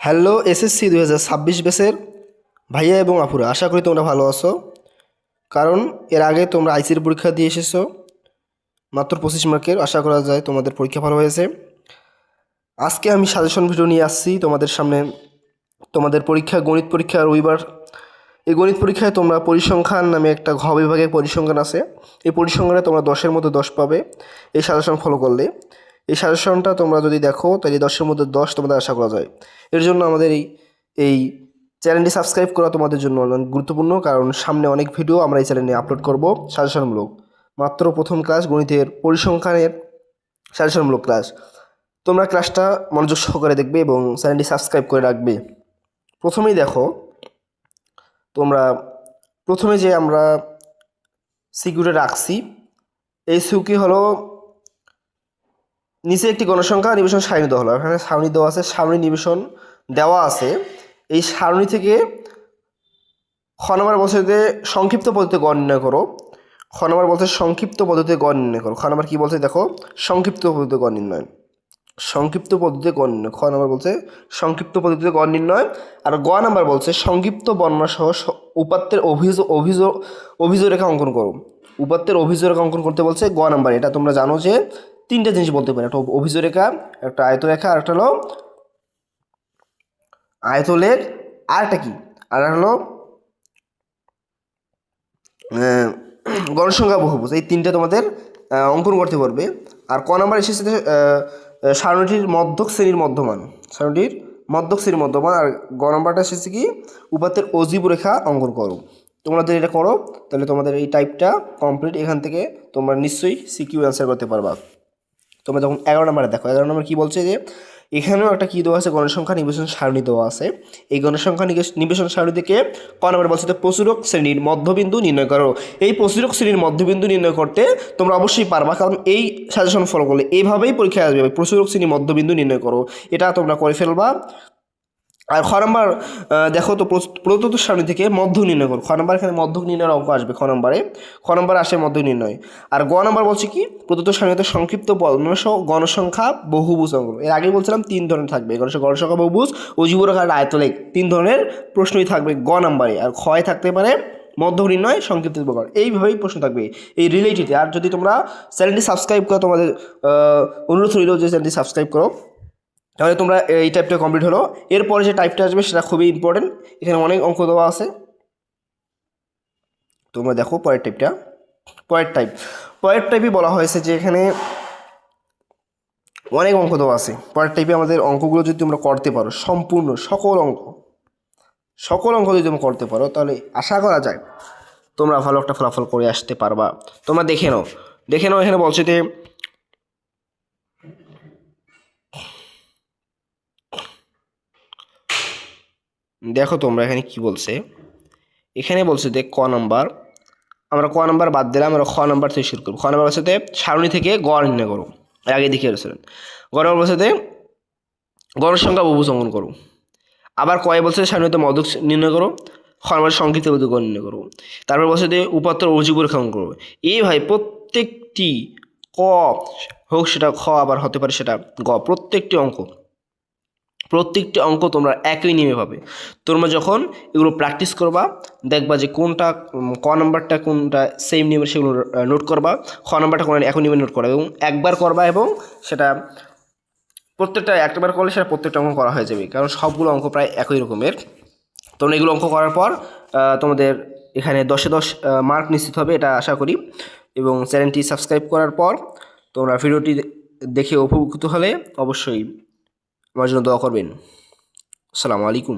Hello SSC 2026 ব্যাচের ভাইয়া এবং আপুরা, আশা করি তোমরা ভালো আছো। কারণ এর আগে তোমরা আইসির পরীক্ষা দিয়ে এসেছো মাত্র 25 মার্কের। আশা করা যায় তোমাদের পরীক্ষা ভালো হয়েছে। আজকে আমি সাজেশন ভিডিও নিয়ে আসছি তোমাদের সামনে। তোমাদের পরীক্ষা গণিত পরীক্ষা রবিবার। এই গণিত পরীক্ষায় তোমরা পরিসংখ্যান নামে একটা ঘ বিভাগের পরিসংখ্যান আছে। এই পরিসংখ্যানে তোমরা 10-এর মধ্যে 10 পাবে এই সাজেশন ফলো করলে। এই সাজেশনটা তোমরা যদি দেখো তাহলে 10-এর মধ্যে 10 তোমাদের আশা করা যায়। এর জন্য আমাদের এই চ্যানেলটি সাবস্ক্রাইব করা তোমাদের জন্য অনেক গুরুত্বপূর্ণ, কারণ সামনে অনেক ভিডিও আমরা এই চ্যানেলে আপলোড করব সাজেশনমূলক। মাত্র প্রথম ক্লাস গণিতের পরিসংখ্যানের সাজেশনমূলক ক্লাস। তোমরা ক্লাসটা মনোযোগ সহকারে দেখবে এবং চ্যানেলটি সাবস্ক্রাইব করে রাখবে। প্রথমেই দেখো, তোমরা প্রথমে যে আমরা সিকিউরিটি রাখছি, এই সিকিউ হলো নিচে একটি গণসংখ্যা নিবেশন সারণী দেওয়া হলো। এখানে সারণী দেওয়া আছে, সারণী নিবেশন দেওয়া আছে। এই সারণী থেকে খ নম্বর বলছে যে সংক্ষিপ্ত পদ্ধতিতে গড় নির্ণয় করো। খ নম্বর বলছে সংক্ষিপ্ত পদ্ধতিতে গড় নির্ণয় করো। খ নম্বর কী বলছে দেখো, সংক্ষিপ্ত পদ্ধতিতে গড় নির্ণয়। সংক্ষিপ্ত পদ্ধতিতে গড় নির্ণয়। খ নম্বর বলছে সংক্ষিপ্ত পদ্ধতিতে গড় নির্ণয়। আর গ নম্বর বলছে সংক্ষিপ্ত বর্ণনা সহ উপাত্তের অভিযোগ রেখা অঙ্কন করো। উপাত্তের অভিযোগ রেখা অঙ্কন করতে বলছে গ নম্বর। এটা তোমরা জানো যে তিনটা জিনিস বলতে পারে, একটা অভিযোগ রেখা, একটা আয়তরেখা, আর একটা হলো আয়তলেখ, আর একটা কি, আর হলো গণসংখ্যা বহুভুজ। এই তিনটা তোমাদের অঙ্কন করতে পারবে। আর ক নাম্বার এসেছে সারণীটির মধ্যক শ্রেণীর মধ্যমান। সারণীটির মধ্যক শ্রেণীর মধ্যমান। আর গ নাম্বারটা এসেছে কি উপাত্তের অজীব রেখা অঙ্কন করো। তোমরা যদি এটা করো তাহলে তোমাদের এই টাইপটা কমপ্লিট। এখান থেকে তোমরা নিশ্চয়ই সিকিউ অ্যান্সার করতে পারবা। তোমরা যখন 11 নম্বরে দেখো, 11 নম্বর কী বলছে যে এখানেও একটা কী দেওয়া আছে, গণসংখ্যা নিবেশন সারণী দেওয়া আছে। এই গণসংখ্যা নিবেশন সারণী থেকে ক নম্বর বলছে প্রচুরক শ্রেণীর মধ্যবিন্দু নির্ণয় করো। এই প্রচুরক শ্রেণীর মধ্যবিন্দু নির্ণয় করতে তোমরা অবশ্যই পারবা, কারণ এই সাজেশন ফলো করলে এইভাবেই পরীক্ষায় আসবে। প্রচুরক শ্রেণীর মধ্যবিন্দু নির্ণয় করো, এটা তোমরা করে ফেলবা। আর খ নম্বর দেখো তো প্রদত্ত সারণী থেকে মধ্যক নির্ণয় করো। খ নম্বর এখানে মধ্যক নির্ণয়ের অঙ্ক আসবে। খ নম্বরে আসে মধ্যক নির্ণয়। আর গ নম্বর বলছে কি প্রদত্ত সারণীতে সংক্ষিপ্ত গণসংখ্যা বহুভুজ অঙ্কন। এর আগে বলছিলাম 3 ধরনের থাকবে, গণসংখ্যা বহুভুজ, অজীব রেখা আর আয়তলেখ। 3 ধরনের প্রশ্নই থাকবে গ নম্বরে। আর ক্ষয় থাকতে পারে মধ্যক নির্ণয়, সংক্ষিপ্ত প্রকার। এইভাবেই প্রশ্ন থাকবে এই রিলেটেডে। আর যদি তোমরা চ্যানেলটি সাবস্ক্রাইব করো, তোমাদের অনুরোধ রইল যে চ্যানেলটি সাবস্ক্রাইব করো, তাহলে তোমরা এই টাইপটা কমপ্লিট হলো। এরপরে যে টাইপটা আসবে সেটা খুবই ইম্পর্টেন্ট। এখানে অনেক অঙ্ক দেওয়া আছে। তোমরা দেখো পরের টাইপটা। পরের টাইপে বলা হয়েছে যে এখানে অনেক অঙ্ক দেওয়া আছে। পরের টাইপে আমাদের অঙ্কগুলো যদি তোমরা করতে পারো, সম্পূর্ণ সকল অঙ্ক যদি তোমরা করতে পারো, তাহলে আশা করা যায় তোমরা ভালো একটা ফলাফল করে আসতে পারবা। তোমরা দেখে নাও এখানে বলছে যে দেখো তোমরা এখানে কি বলছে। এখানে বলছে যে আমরা ক নাম্বার বাদ দিলাম, আমরা খ নাম্বার থেকে শুরু করবো। খ নাম্বার বলছে সারণী থেকে গড় নির্ণয় করো। এর আগে দেখে গেছিলেন। গড় নাম্বার বলছে গণসংখ্যা বহুভুজ অঙ্কন করো। আবার কয়ে বলছে সারণীতে মধ্যক নির্ণয় করো। খ নাম্বার সংক্ষিপ্ত গড় নির্ণয় করো। তারপর বলছে উপাত্তর অজীব রেখা অঙ্কন করো। এই ভাই প্রত্যেকটি ক হোক সেটা খ, আবার হতে পারে সেটা গ, প্রত্যেকটি অঙ্ক তোমরা একই নিয়মে পাবে। তোমরা যখন এগুলো প্র্যাকটিস করবা দেখবা যে কোনটা ক নাম্বারটা কোনটা সেম নিয়মে, সেগুলো নোট করবা। খ নাম্বারটা কোন একই নিয়মে নোট করবা এবং একবার করবা, এবং সেটা প্রত্যেকটা একবার করলে সেটা প্রত্যেকটা অঙ্ক করা হয়ে যাবে, কারণ সবগুলো অঙ্ক প্রায় একই রকমের। তোমরা এগুলো অঙ্ক করার পর তোমাদের এখানে 10-এ 10 মার্ক নিশ্চিত হবে, এটা আশা করি। এবং চ্যানেলটি সাবস্ক্রাইব করার পর তোমরা ভিডিওটি দেখে উপকৃত হলে অবশ্যই আমার জন্য দোয়া করবেন। আসসালামু আলাইকুম।